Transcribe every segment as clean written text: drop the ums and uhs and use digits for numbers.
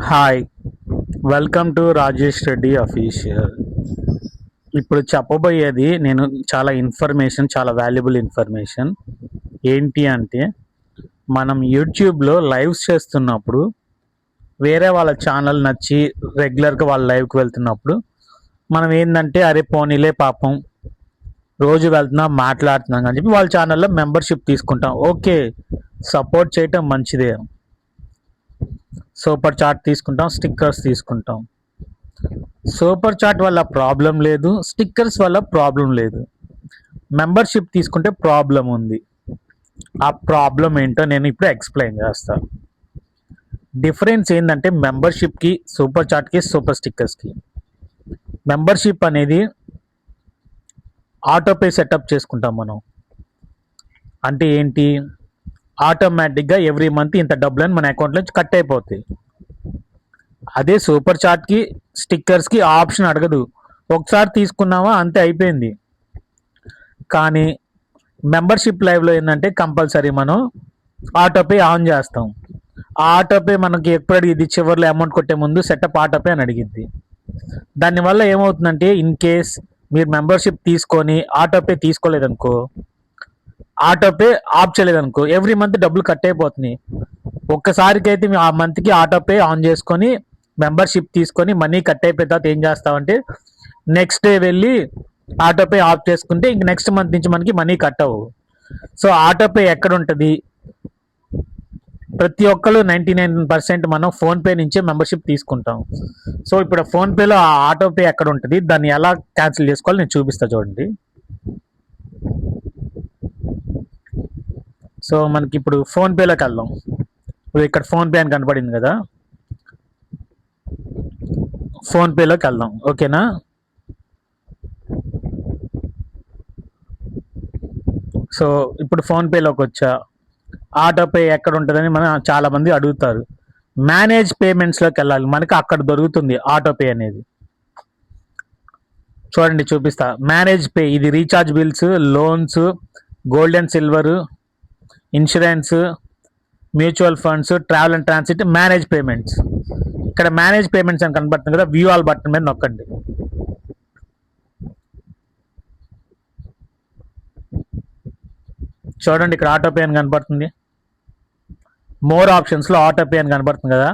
Hi, welcome to Rajesh Reddy official. ఇప్పుడు చెప్పబోయేది నేను చాలా వాల్యుబుల్ ఇన్ఫర్మేషన్. ఏంటి అంటే, మనం యూట్యూబ్లో లైవ్స్ చేస్తున్నప్పుడు వేరే వాళ్ళ ఛానల్ నచ్చి రెగ్యులర్గా వాళ్ళ లైవ్కి వెళ్తున్నప్పుడు మనం ఏంటంటే, అరే పోనీలే పాపం రోజు వెళ్తున్నాం మాట్లాడుతున్నాం అని చెప్పి వాళ్ళ ఛానల్లో మెంబర్షిప్ తీసుకుంటాం. ఓకే, సపోర్ట్ చేయటం మంచిదే. సూపర్ చాట్ తీసుకుంటాం, స్టిక్కర్స్ తీసుకుంటాం. సూపర్ చాట్ వల్ల ప్రాబ్లం లేదు, స్టిక్కర్స్ వల్ల ప్రాబ్లం లేదు. మెంబర్షిప్ తీసుకుంటే ప్రాబ్లం ఉంది. ఆ ప్రాబ్లం ఏంటో నేను ఇప్పుడు ఎక్స్ప్లెయిన్ చేస్తాను. డిఫరెన్స్ ఏంటంటే మెంబర్షిప్కి, సూపర్ చాట్కి, సూపర్ స్టిక్కర్స్కి. మెంబర్షిప్ అనేది ఆటోపే సెటప్ చేసుకుంటాం మనం. అంటే ఏంటి, ఆటోమేటిక్గా ఎవ్రీ మంత్ ఇంత డబ్బులని మన అకౌంట్ నుంచి కట్ అయిపోతాయి. అదే సూపర్ చాట్కి, స్టిక్కర్స్కి ఆప్షన్ అడగదు. ఒకసారి తీసుకున్నావా అంతే, అయిపోయింది. కానీ మెంబర్షిప్ లైవ్లో ఏంటంటే కంపల్సరీ మనం ఆటోపే ఆన్ చేస్తాం. ఆ ఆటోపే మనకి ఎప్పుడు అడిగిద్ది, చివరిలో అమౌంట్ కొట్టే ముందు సెటప్ ఆటోపే అని అడిగిద్ది. దానివల్ల ఏమవుతుందంటే, ఇన్ కేస్ మీరు మెంబర్షిప్ తీసుకొని ఆటోపే తీసుకోలేదనుకో, ఆటోపే ఆఫ్ చేయలేదనుకో, ఎవ్రీ మంత్ డబ్బులు కట్ అయిపోతున్నాయి. ఒక్కసారికి అయితే ఆ మంత్కి ఆటోపే ఆన్ చేసుకొని మెంబర్షిప్ తీసుకొని మనీ కట్ అయిపోయిన తర్వాత ఏం చేస్తామంటే, నెక్స్ట్ డే వెళ్ళి ఆటోపే ఆఫ్ చేసుకుంటే ఇంక నెక్స్ట్ మంత్ నుంచి మనకి మనీ కట్ అవ్వవు. సో ఆటోపే ఎక్కడ ఉంటుంది, ప్రతి ఒక్కరు 99% మనం ఫోన్పే నుంచే మెంబర్షిప్ తీసుకుంటాం. సో ఇప్పుడు ఫోన్పేలో ఆ ఆటోపే ఎక్కడ ఉంటుంది, దాన్ని ఎలా క్యాన్సిల్ చేసుకోవాలో నేను చూపిస్తా చూడండి. సో మనకి ఇప్పుడు ఫోన్పేలోకి వెళ్దాం. ఇప్పుడు ఇక్కడ ఫోన్పే అని కనపడింది కదా, ఫోన్పేలోకి వెళ్దాం. ఓకేనా, సో ఇప్పుడు ఫోన్పేలోకి వచ్చా. ఆటోపే ఎక్కడ ఉంటుందని మనం చాలామంది అడుగుతారు. మేనేజ్ పేమెంట్స్లోకి వెళ్ళాలి, మనకి అక్కడ దొరుకుతుంది ఆటోపే అనేది. చూడండి చూపిస్తా. మేనేజ్ పే, ఇది recharge bills, loans, gold and silver, insurance, mutual funds, travel and transit, manage payments. ఇక్కడ మేనేజ్ పేమెంట్స్ అని కనబడుతుంది కదా, వ్యూ ఆల్ బటన్ మీద నొక్కండి. చూడండి ఇక్కడ ఆటోపే అని కనబడుతుంది. మోర్ ఆప్షన్స్లో ఆటోపే అని కనబడుతుంది కదా,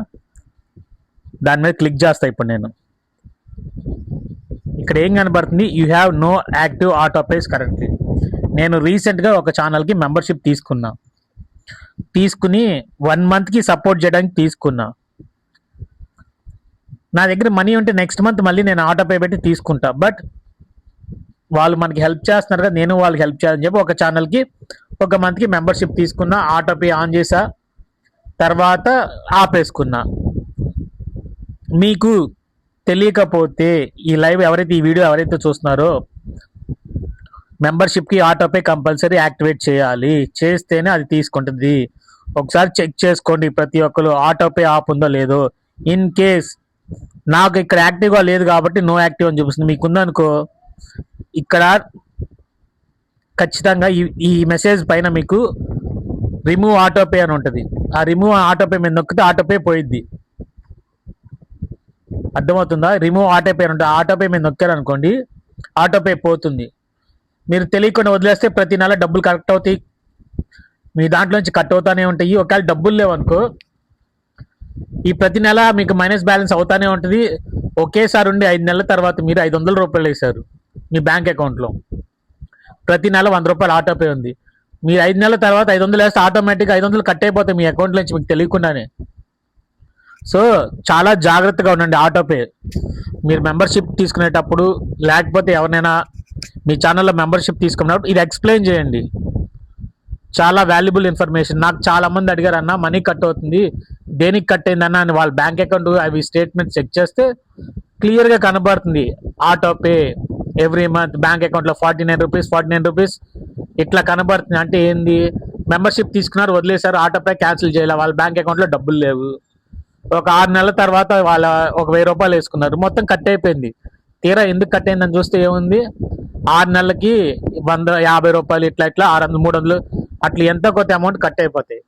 దాని మీద క్లిక్ చేస్తా ఇప్పుడు నేను. ఇక్కడ ఏం కనబడుతుంది, you have no active autopays currently. నేను రీసెంట్గా ఒక ఛానల్కి మెంబర్షిప్ తీసుకుని 1 మంత్కి సపోర్ట్ చేయడానికి తీసుకున్నా. నా దగ్గర మనీ ఉంటే నెక్స్ట్ మంత్ మళ్ళీ నేను ఆటోపే పెట్టి తీసుకుంటా. బట్ వాళ్ళు మనకి హెల్ప్ చేస్తున్నారు కదా, నేను వాళ్ళకి హెల్ప్ చేయాలని చెప్పి ఒక ఛానల్కి 1 మంత్కి మెంబర్షిప్ తీసుకున్నా, ఆటోపే ఆన్ చేసా, తర్వాత ఆపేసుకున్నా. మీకు తెలియకపోతే ఈ లైవ్ ఎవరైతే, ఈ వీడియో ఎవరైతే చూస్తున్నారో, మెంబర్షిప్కి ఆటోపే కంపల్సరీ యాక్టివేట్ చేయాలి. చేస్తేనే అది తీసుకుంటుంది. ఒకసారి చెక్ చేసుకోండి ప్రతి ఒక్కరు, ఆటోపే ఆఫ్ ఉందో లేదో. ఇన్ కేస్ నాకు ఇక్కడ యాక్టివ్గా లేదు కాబట్టి నో యాక్టివ్ అని చూపిస్తుంది. మీకు ఉందనుకో, ఇక్కడ ఖచ్చితంగా ఈ మెసేజ్ పైన మీకు రిమూవ్ ఆటోపే అని ఉంటుంది. ఆ రిమూవ్ ఆటోపే మీద నొక్కితే ఆటోపే పోయిద్ది. అర్థమవుతుందా? రిమూవ్ ఆటోపే అని ఉంటుంది. ఆటోపే మీద నొక్కారు అనుకోండి, ఆటోపే పోతుంది. మీరు తెలియకుండా వదిలేస్తే ప్రతి నెల డబ్బులు కరెక్ట్ అవుతాయి, మీ దాంట్లో నుంచి కట్ అవుతానే ఉంటాయి. ఒకవేళ డబ్బులు లేవనుకో, ఈ ప్రతి నెల మీకు మైనస్ బ్యాలెన్స్ అవుతానే ఉంటుంది. ఒకేసారి ఉండి 5 నెలల తర్వాత మీరు 500 రూపాయలు వేశారు మీ బ్యాంక్ అకౌంట్లో, ప్రతి నెల 100 రూపాయలు ఆటోపే ఉంది. మీరు 5 నెలల తర్వాత 500 వేస్తే ఆటోమేటిక్గా 500 కట్ అయిపోతాయి మీ అకౌంట్ నుంచి మీకు తెలియకుండానే. సో చాలా జాగ్రత్తగా ఉండండి ఆటోపే. మీరు మెంబర్షిప్ తీసుకునేటప్పుడు, లేకపోతే ఎవరినైనా మీ ఛానల్లో మెంబర్షిప్ తీసుకున్నప్పుడు ఇది ఎక్స్ప్లెయిన్ చేయండి. చాలా వాల్యుబుల్ ఇన్ఫర్మేషన్. నాకు చాలా మంది అడిగారు, అన్న మనీ కట్ అవుతుంది, దేనికి కట్ అయిందన్న అని వాళ్ళ బ్యాంక్ అకౌంట్ అవి స్టేట్మెంట్ చెక్ చేస్తే క్లియర్గా కనబడుతుంది. ఆటోపే ఎవ్రీ మంత్ బ్యాంక్ అకౌంట్లో 49 రూపీస్ ఇట్లా కనబడుతుంది. అంటే ఏంది, మెంబర్షిప్ తీసుకున్నారు, వదిలేశారు, ఆటోపే క్యాన్సిల్ చేయాలి, వాళ్ళ బ్యాంక్ అకౌంట్లో డబ్బులు లేవు. ఒక 6 నెలల తర్వాత వాళ్ళ ఒక 1000 రూపాయలు వేసుకున్నారు, మొత్తం కట్ అయిపోయింది. తీరా ఎందుకు కట్ అయిందని చూస్తే ఏముంది, 6 నెలలకి 150 రూపాయలు, ఇట్లా 600 300 అట్లా ఎంత కొత్త అమౌంట్ కట్ అయిపోతాయి.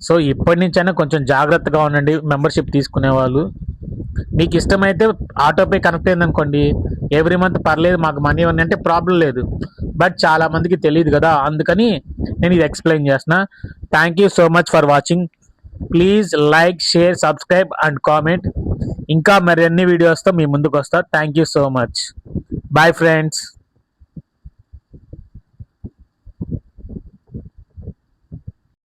సో ఇప్పటి నుంచైనా కొంచెం జాగ్రత్తగా ఉండండి మెంబర్షిప్ తీసుకునే వాళ్ళు. మీకు ఇష్టమైతే ఆటోపే కనెక్ట్ అయిందనుకోండి, ఎవ్రీ మంత్ పర్లేదు మాకు మనీ ఉంది అంటే ప్రాబ్లం లేదు. బట్ చాలా మందికి తెలియదు కదా, అందుకని నేను ఇది ఎక్స్ప్లెయిన్ చేస్తున్నా. Thank you so much for watching. Please like, share, subscribe and comment. ఇంకా మరిన్ని వీడియోస్తో మీ ముందుకు వస్తా. Thank you so much. Bye friends.